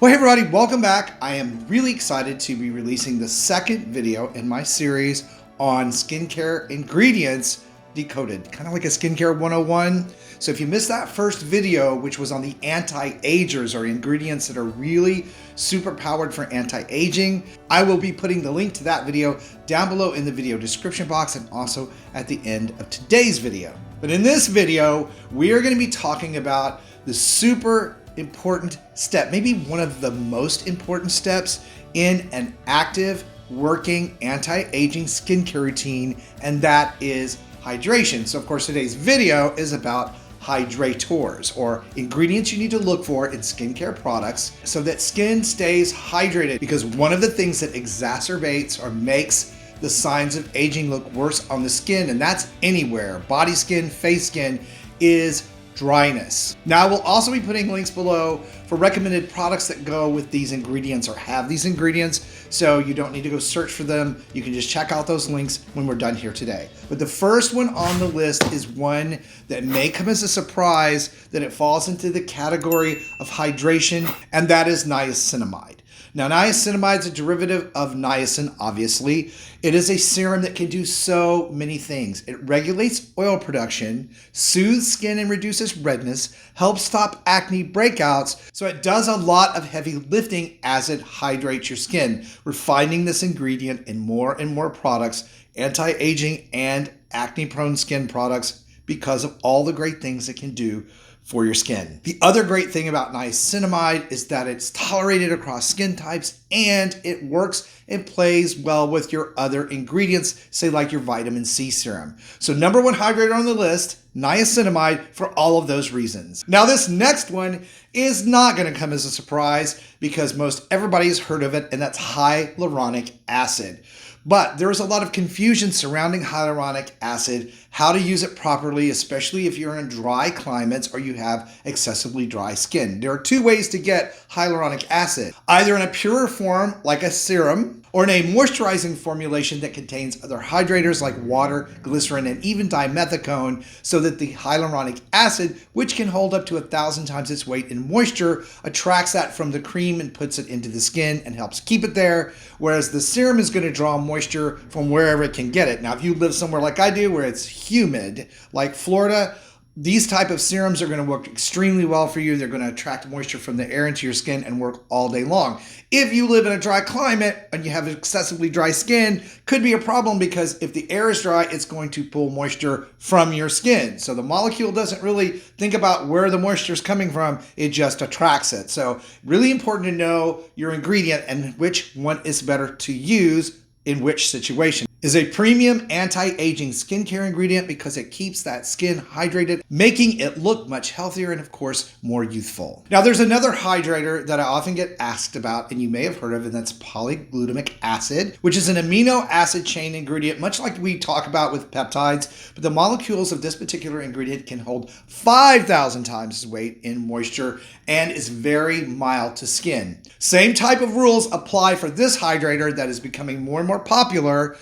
Well, hey everybody, welcome back. I am really excited to be releasing the second video in my series on skincare ingredients decoded, kind of like a skincare 101. So if you missed that first video, which was on the anti-agers or ingredients that are really super powered for anti-aging, I will be putting the link to that video down below in the video description box and also at the end of today's video. But in this video, we are going to be talking about the super important step, maybe one of the most important steps in an active working anti-aging skincare routine, and that is hydration. So of course today's video is about hydrators, or ingredients you need to look for in skincare products so that skin stays hydrated, because one of the things that exacerbates or makes the signs of aging look worse on the skin, and that's anywhere, body skin, face skin, is dryness. Now, we'll also be putting links below for recommended products that go with these ingredients or have these ingredients, so you don't need to go search for them. You can just check out those links when we're done here today. But the first one on the list is one that may come as a surprise that it falls into the category of hydration, and that is niacinamide. Now, niacinamide is a derivative of niacin, obviously. It is a serum that can do so many things. It regulates oil production, soothes skin and reduces redness, helps stop acne breakouts, so it does a lot of heavy lifting as it hydrates your skin. We're finding this ingredient in more and more products, anti-aging and acne-prone skin products, because of all the great things it can do for your skin. The other great thing about niacinamide is that it's tolerated across skin types and it works and plays well with your other ingredients, say like your vitamin C serum. So number one hydrator on the list, niacinamide, for all of those reasons. Now this next one is not going to come as a surprise because most everybody has heard of it, and that's hyaluronic acid. But there is a lot of confusion surrounding hyaluronic acid, how to use it properly, especially if you're in dry climates or you have excessively dry skin. There are two ways to get hyaluronic acid, either in a pure form like a serum, or in a moisturizing formulation that contains other hydrators like water, glycerin, and even dimethicone, so that the hyaluronic acid, which can hold up to 1,000 times its weight in moisture, attracts that from the cream and puts it into the skin and helps keep it there, whereas the serum is going to draw moisture from wherever it can get it. Now, if you live somewhere like I do, where it's humid, like Florida, these type of serums are going to work extremely well for you. They're going to attract moisture from the air into your skin and work all day long. If you live in a dry climate and you have excessively dry skin, could be a problem, because if the air is dry, it's going to pull moisture from your skin. So the molecule doesn't really think about where the moisture is coming from. It just attracts it. So really important to know your ingredient and which one is better to use in which situation. Is a premium anti-aging skincare ingredient because it keeps that skin hydrated, making it look much healthier and, of course, more youthful. Now, there's another hydrator that I often get asked about, and you may have heard of, and that's polyglutamic acid, which is an amino acid chain ingredient, much like we talk about with peptides, but the molecules of this particular ingredient can hold 5,000 times its weight in moisture and is very mild to skin. Same type of rules apply for this hydrator that is becoming more and more popular.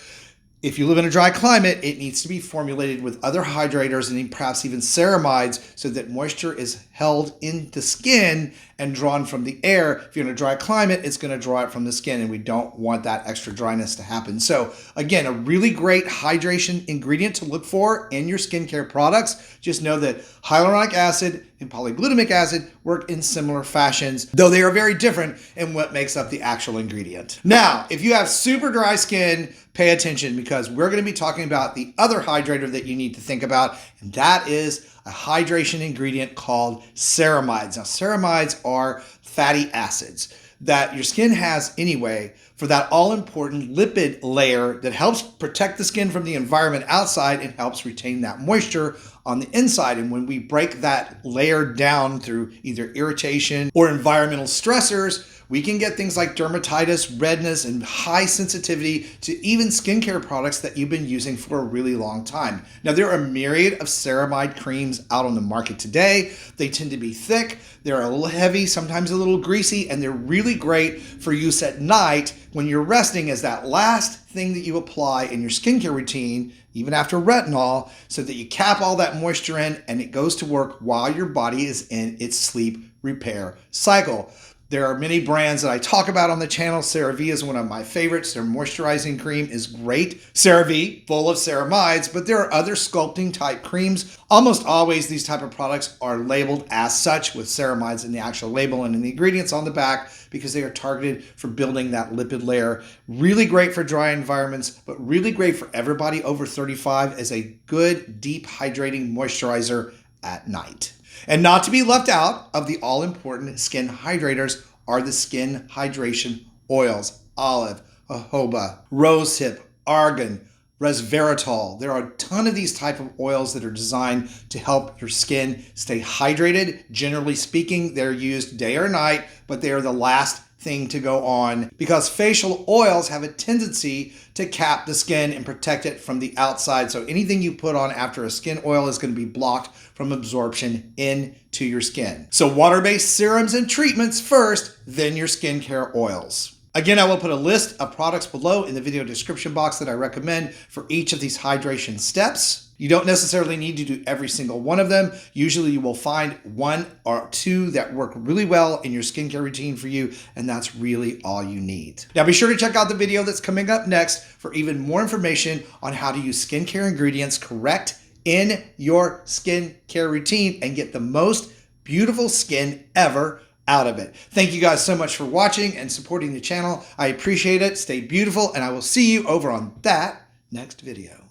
If you live in a dry climate, it needs to be formulated with other hydrators and perhaps even ceramides, so that moisture is held in the skin and drawn from the air. If you're in a dry climate, it's going to draw it from the skin, and we don't want that extra dryness to happen. So again, a really great hydration ingredient to look for in your skincare products. Just know that hyaluronic acid and polyglutamic acid work in similar fashions, though they are very different in what makes up the actual ingredient. Now, if you have super dry skin, pay attention, because we're going to be talking about the other hydrator that you need to think about, and that is a hydration ingredient called ceramides. Now, ceramides are fatty acids that your skin has anyway for that all-important lipid layer that helps protect the skin from the environment outside and helps retain that moisture on the inside. And when we break that layer down through either irritation or environmental stressors, we can get things like dermatitis, redness, and high sensitivity to even skincare products that you've been using for a really long time. Now, there are a myriad of ceramide creams out on the market today. They tend to be thick, they're a little heavy, sometimes a little greasy, and they're really great for use at night when you're resting, as that last thing that you apply in your skincare routine, even after retinol, so that you cap all that moisture in and it goes to work while your body is in its sleep repair cycle. There are many brands that I talk about on the channel. CeraVe is one of my favorites. Their moisturizing cream is great. CeraVe, full of ceramides, but there are other sculpting type creams. Almost always these type of products are labeled as such with ceramides in the actual label and in the ingredients on the back because they are targeted for building that lipid layer. Really great for dry environments, but really great for everybody over 35 as a good, deep hydrating moisturizer at night. And not to be left out of the all-important skin hydrators are the skin hydration oils. Olive, jojoba, rosehip, argan, resveratrol. There are a ton of these type of oils that are designed to help your skin stay hydrated. Generally speaking, they're used day or night, but they are the last thing to go on because facial oils have a tendency to cap the skin and protect it from the outside. So anything you put on after a skin oil is going to be blocked from absorption into your skin. So water-based serums and treatments first, then your skincare oils. Again, I will put a list of products below in the video description box that I recommend for each of these hydration steps. You don't necessarily need to do every single one of them. Usually you will find one or two that work really well in your skincare routine for you, and that's really all you need. Now be sure to check out the video that's coming up next for even more information on how to use skincare ingredients correct in your skincare routine and get the most beautiful skin ever out of it. Thank you guys so much for watching and supporting the channel. I appreciate it. Stay beautiful, and I will see you over on that next video.